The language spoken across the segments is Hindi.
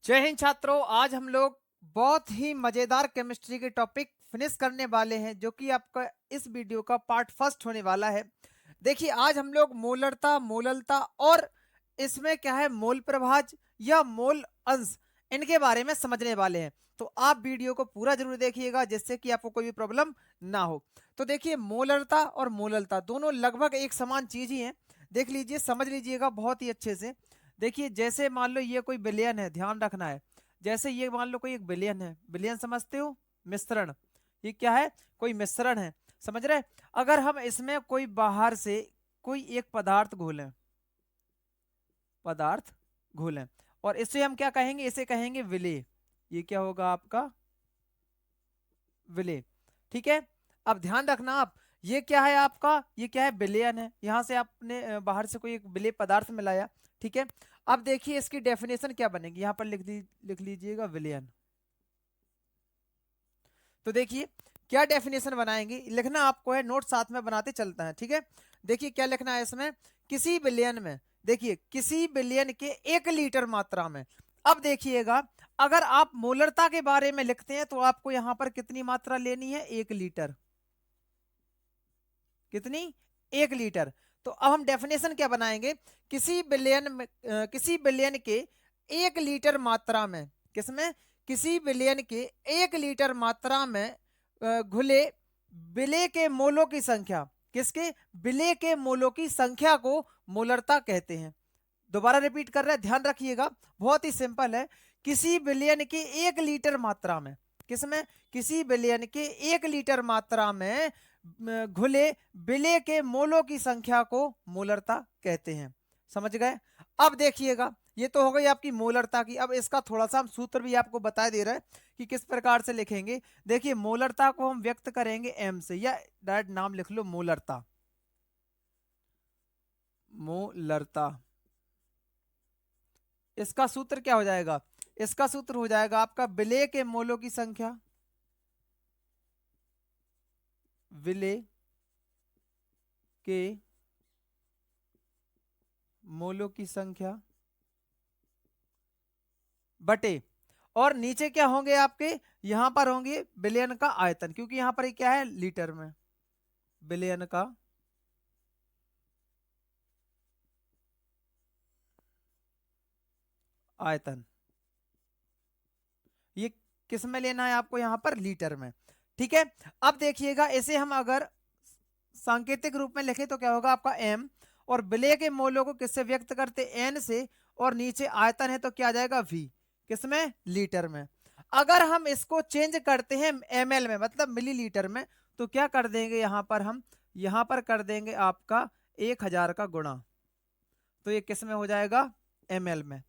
जय हिंद छात्रों। आज हम लोग बहुत ही मजेदार केमिस्ट्री के टॉपिक फिनिश करने वाले हैं, जो कि आपका इस वीडियो का पार्ट फर्स्ट होने वाला है। देखिए, आज हम लोग मोलरता, मोललता और इसमें क्या है मोल प्रभाज या मोल अंश, इनके बारे में समझने वाले हैं। तो आप वीडियो को पूरा जरूर देखिएगा, जिससे कि आपको कोई भी प्रॉब्लम ना हो। तो देखिए, मोलरता और मोललता दोनों लगभग एक समान चीज ही है। देख लीजिए, समझ लीजिएगा बहुत ही अच्छे से। देखिए, जैसे मान लो ये कोई बिलियन है, ध्यान रखना है। जैसे ये मान लो कोई एक बिलियन है, बिलियन समझते हो, मिश्रण। ये क्या है? कोई मिश्रण है, समझ रहे? अगर हम इसमें कोई बाहर से कोई एक पदार्थ घोलें, पदार्थ घोलें, और इसे हम क्या कहेंगे? इसे कहेंगे विलेय। ये क्या होगा आपका? विलेय। ठीक है। अब ध्यान रखना आप, ये क्या है आपका? ये क्या है? बिलियन है। यहां से आपने बाहर से कोई एक विलेय पदार्थ मिलाया। ठीक है। अब देखिए इसकी डेफिनेशन क्या बनेगी, यहां पर लिख लीजिएगा विलियन। तो देखिए क्या डेफिनेशन बनाएंगे, लिखना आपको है, नोट साथ में बनाते चलता है। ठीक है। देखिए क्या लिखना है इसमें, किसी बिलियन में, देखिए किसी बिलियन के 1 लीटर मात्रा में। अब देखिएगा, अगर आप मोलरता के बारे में लिखते हैं तो आपको यहां पर कितनी मात्रा लेनी है? 1 लीटर। कितनी? 1 लीटर। तो अब हम डेफिनेशन क्या बनाएंगे? किसी बिलियन में किसी बिलियन के 1 लीटर मात्रा में, किसमें? किसी बिलियन के 1 लीटर मात्रा में घुले विलेय के मोलों की संख्या, किसके? विलेय के मोलों की संख्या को मोलरता कहते हैं। दोबारा रिपीट कर रहे हैं, ध्यान रखिएगा, बहुत ही सिंपल है। किसी बिलियन के 1 लीटर मात्रा में, किसमें? किसी बिलियन के 1 लीटर मात्रा में घुले विलेय के मोलों की संख्या को मोलरता कहते हैं। समझ गए? अब देखिएगा, ये तो हो गई आपकी मोलरता की। अब इसका थोड़ा सा हम सूत्र भी आपको बता दे रहे हैं कि किस प्रकार से लिखेंगे। देखिए, मोलरता को हम व्यक्त करेंगे एम से, या डायरेक्ट नाम लिख लो मोलरता। मोलरता, इसका सूत्र क्या हो जाएगा? इसका सूत्र हो जाएगा आपका विलेय के मोलों की संख्या, विलेय के मोलों की संख्या बटे, और नीचे क्या होंगे आपके? यहां पर होंगे बिलियन का आयतन, क्योंकि यहां पर क्या है? लीटर में, बिलियन का आयतन। ये किस में लेना है आपको? यहां पर लीटर में। ठीक है। अब देखिएगा, इसे हम अगर सांकेतिक रूप में लिखे तो क्या होगा आपका? एम। और विलेय के मोलों को किससे व्यक्त करते? एन से। और नीचे आयतन है तो क्या आ जाएगा? वी। किसमें? लीटर में। अगर हम इसको चेंज करते हैं एमएल में, मतलब मिलीलीटर में, तो क्या कर देंगे यहां पर? हम यहां पर कर देंगे आपका 1000 का गुणा, तो ये किस में हो जाएगा? एमएल में।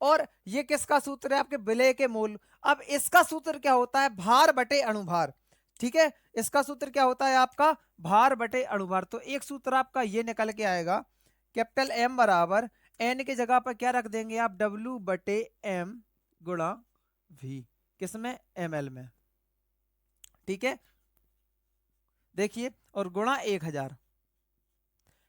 और ये किसका सूत्र है? आपके विलेय के मोल। अब इसका सूत्र क्या होता है? भार बटे अणुभार। ठीक है। इसका सूत्र क्या होता है आपका? भार बटे अणुभार। तो एक सूत्र आपका ये निकल के आएगा, कैपिटल एम बराबर एन की जगह पर क्या रख देंगे आप? डब्ल्यू बटे एम गुणा वी, किसमें? एमएल में। ठीक है। देखिए, और गुणा 1000।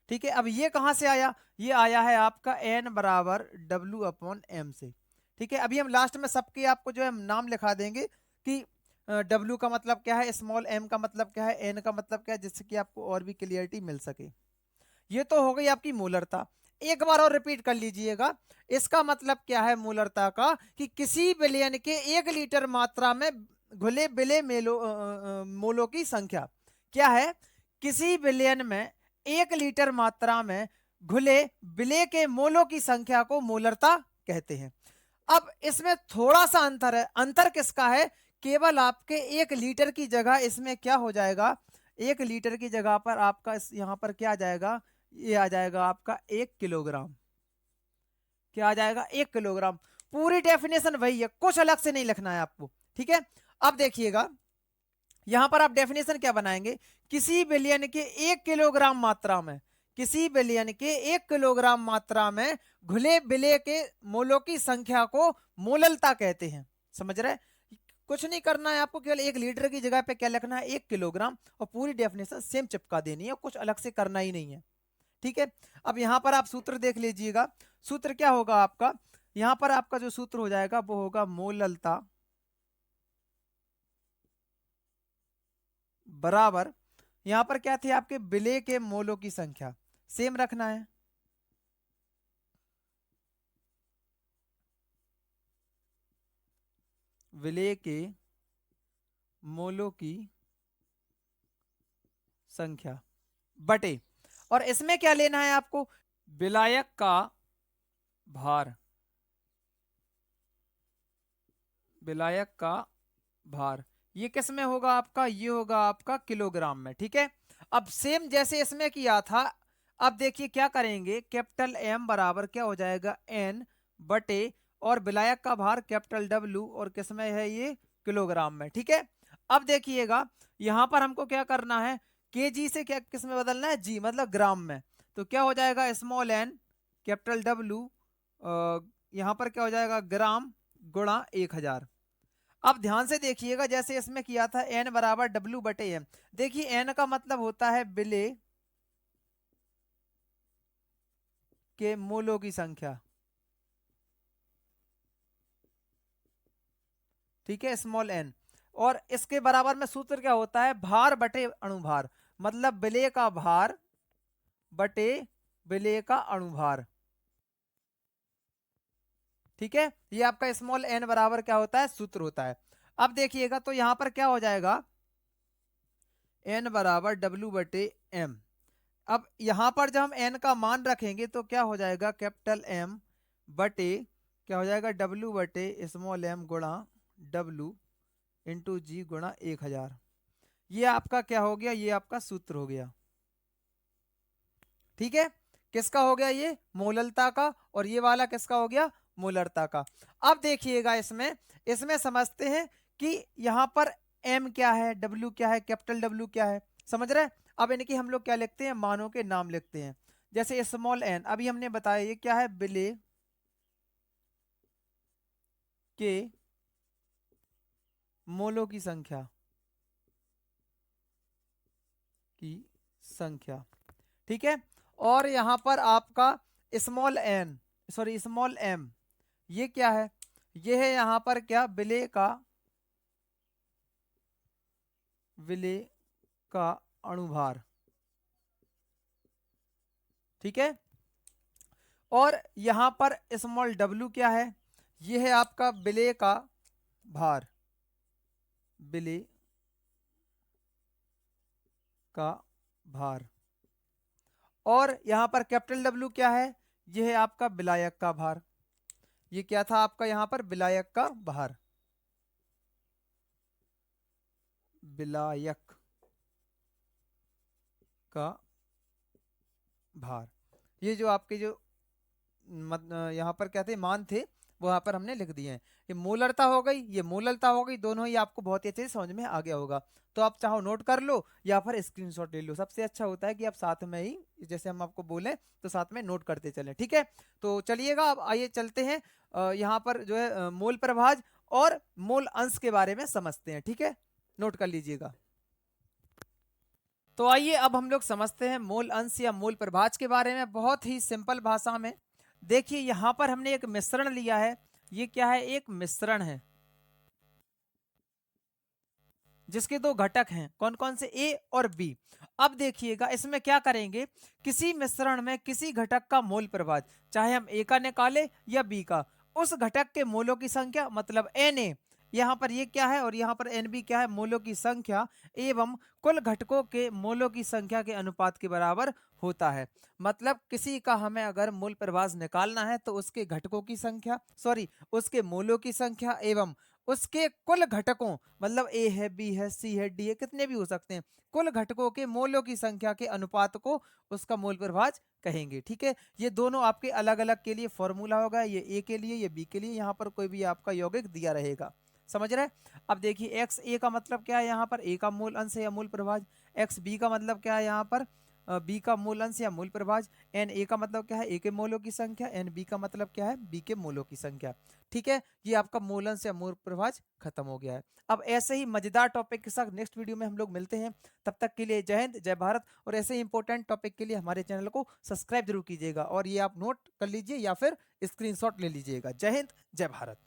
ठीक है। अब ये कहां से आया? ये आया है आपका एन बराबर डब्ल्यू अपॉन एम से। ठीक है। अभी हम लास्ट में सबके आपको जो है नाम लिखा देंगे कि डब्ल्यू का मतलब क्या है, स्मॉल एम का मतलब क्या है, एन का मतलब क्या है, जिससे कि आपको और भी क्लियरिटी मिल सके। ये तो हो गई आपकी मोलरता। एक बार और रिपीट कर लीजिएगा, इसका मतलब क्या है मोलरता का? कि किसी विलयन के 1 लीटर मात्रा में घुले विलेय मोलों की संख्या क्या है? किसी विलयन में 1 लीटर मात्रा में घुले विलेय के मोलों की संख्या को मोलरता कहते हैं। अब इसमें थोड़ा सा अंतर है। अंतर किसका है? केवल आपके 1 लीटर की जगह इसमें क्या हो जाएगा? 1 लीटर की जगह पर आपका यहां पर क्या आ जाएगा? ये आ जाएगा आपका 1 किलोग्राम। क्या आ जाएगा? 1 किलोग्राम। पूरी डेफिनेशन वही है, कुछ अलग से नहीं लिखना है आपको। ठीक है। अब देखिएगा, यहां पर आप डेफिनेशन क्या बनाएंगे? किसी बिलियन के 1 किलोग्राम मात्रा में, किसी बिलियन के 1 किलोग्राम मात्रा में घुले विलेय के मोलों की संख्या को मोललता कहते हैं। समझ रहे? कुछ नहीं करना है आपको, केवल 1 लीटर की जगह पे क्या लिखना है? 1 किलोग्राम, और पूरी डेफिनेशन सेम चिपका देनी है, कुछ अलग से करना ही नहीं है। ठीक है। अब यहां पर आप सूत्र देख लीजिएगा, सूत्र क्या होगा आपका? यहाँ पर आपका जो सूत्र हो जाएगा वो होगा मोललता बराबर, यहाँ पर क्या थे आपके विलेय के मोलों की संख्या, सेम रखना है। विलेय के मोलों की संख्या बटे, और इसमें क्या लेना है आपको, विलायक का भार, विलायक का भार, ये किस में होगा आपका, ये होगा आपका किलोग्राम में। ठीक है, अब सेम जैसे इसमें किया था, अब देखिए क्या करेंगे, कैपिटल एम बराबर क्या हो जाएगा एन बटे, और विलायक का भार कैपिटल डब्ल्यू, और किस में है ये किलोग्राम में। ठीक है, अब देखिएगा यहां पर हमको क्या करना है, केजी से क्या किस में बदलना है, जी मतलब ग्राम में। तो क्या हो जाएगा स्मॉल एन कैपिटल डब्ल्यू, यहां पर क्या हो जाएगा ग्राम गुणा 1000। अब ध्यान से देखिएगा जैसे इसमें किया था एन बराबर डब्ल्यू बटे एम, देखिए एन का मतलब होता है विलेय के मोलों की संख्या। ठीक है, स्मॉल एन, और इसके बराबर में सूत्र क्या होता है, भार बटे अणुभार, मतलब विलेय का भार बटे विलेय का अणुभार। ठीक है, ये आपका स्मॉल एन बराबर क्या होता है, सूत्र होता है। अब देखिएगा तो यहां पर क्या हो जाएगा, एन बराबर डब्ल्यू बटे एम। अब यहां पर जब हम एन का मान रखेंगे तो क्या हो जाएगा, कैपिटल एम बटे क्या हो जाएगा डब्ल्यू बटे स्मॉल एम गुणा डब्ल्यू इंटू जी गुणा 1000। ये आपका क्या हो गया, ये आपका सूत्र हो गया। ठीक है, किसका हो गया, ये मोललता का, और ये वाला किसका हो गया, मोलरता का। अब देखिएगा इसमें इसमें समझते हैं कि यहां पर एम क्या है, डब्ल्यू क्या है, कैपिटल डब्ल्यू क्या है, समझ रहे हैं। अब इनकी हम लोग क्या लिखते हैं, मानों के नाम लिखते हैं। जैसे स्मॉल एन अभी हमने बताया ये क्या है, विलेय के मोलों की संख्या, की संख्या। ठीक है, और यहां पर आपका small N sorry small M, ये क्या है, ये है यहां पर क्या, विलेय का अणुभार। ठीक है, और यहां पर स्मॉल डब्ल्यू क्या है, ये है आपका विलेय का भार, विलेय का भार, और यहां पर कैपिटल डब्ल्यू क्या है, ये है आपका विलायक का भार। ये क्या था आपका यहां पर, विलायक का भार, विलायक का भार। ये जो आपके जो यहाँ पर क्या थे मान थे, वो यहाँ पर हमने लिख दिए हैं। ये मोलरता हो गई, ये मोललता हो गई, दोनों ही आपको बहुत ही अच्छे से समझ में आ गया होगा। तो आप चाहो नोट कर लो या फिर स्क्रीनशॉट ले लो, सबसे अच्छा होता है कि आप साथ में ही जैसे हम आपको बोले तो साथ में नोट करते चलें। ठीक है, तो चलिएगा अब आइए चलते हैं यहाँ पर जो है मोल प्रभाज और मोल अंश के बारे में समझते हैं। ठीक है, नोट कर लीजिएगा। तो आइए अब हम लोग समझते हैं मोल अंश या मोल प्रभाज के बारे में, बहुत ही सिंपल भाषा में। देखिए यहां पर हमने एक मिश्रण लिया है, ये क्या है, एक मिश्रण है जिसके दो घटक हैं, कौन कौन से, ए और बी। अब देखिएगा इसमें क्या करेंगे, किसी मिश्रण में किसी घटक का मोल प्रभाज, चाहे हम ए का निकाले या बी का, उस घटक के मोलों की संख्या मतलब एन ए, यहाँ पर ये क्या है और यहाँ पर एन बी क्या है, मोलों की संख्या एवं कुल घटकों के मोलों की संख्या के अनुपात के बराबर होता है। मतलब किसी का हमें अगर मूल प्रभाज निकालना है तो उसके घटकों की संख्या उसके मोलों की संख्या एवं उसके कुल घटकों, मतलब ए है बी है सी है डी है, कितने भी हो सकते हैं, कुल घटकों के मोलों की संख्या के अनुपात को उसका मोल प्रभाज कहेंगे। ठीक है, ये दोनों आपके अलग अलग के लिए फॉर्मूला होगा, ये ए के लिए ये बी के लिए, यहाँ पर कोई भी आपका यौगिक दिया रहेगा, समझ रहे। अब देखिए एक्स ए का मतलब क्या है, यहाँ पर ए का मूल अंश है या मूल प्रभाज, एक्स बी का मतलब क्या है, यहाँ पर बी का मूल अंश या मूल प्रभाज, एन ए का मतलब क्या है, ए के मोलों की संख्या, एन बी का मतलब क्या है, बी के मोलों की संख्या। ठीक है, ये आपका मूल अंश या मूल प्रभाज खत्म हो गया है। अब ऐसे ही मजेदार टॉपिक के साथ नेक्स्ट वीडियो में हम लोग मिलते हैं। तब तक के लिए जय हिंद, जय भारत। और ऐसे ही इंपॉर्टेंट टॉपिक के लिए हमारे चैनल को सब्सक्राइब जरूर कीजिएगा, और ये आप नोट कर लीजिए या फिर स्क्रीनशॉट ले लीजिएगा। जय हिंद, जय भारत।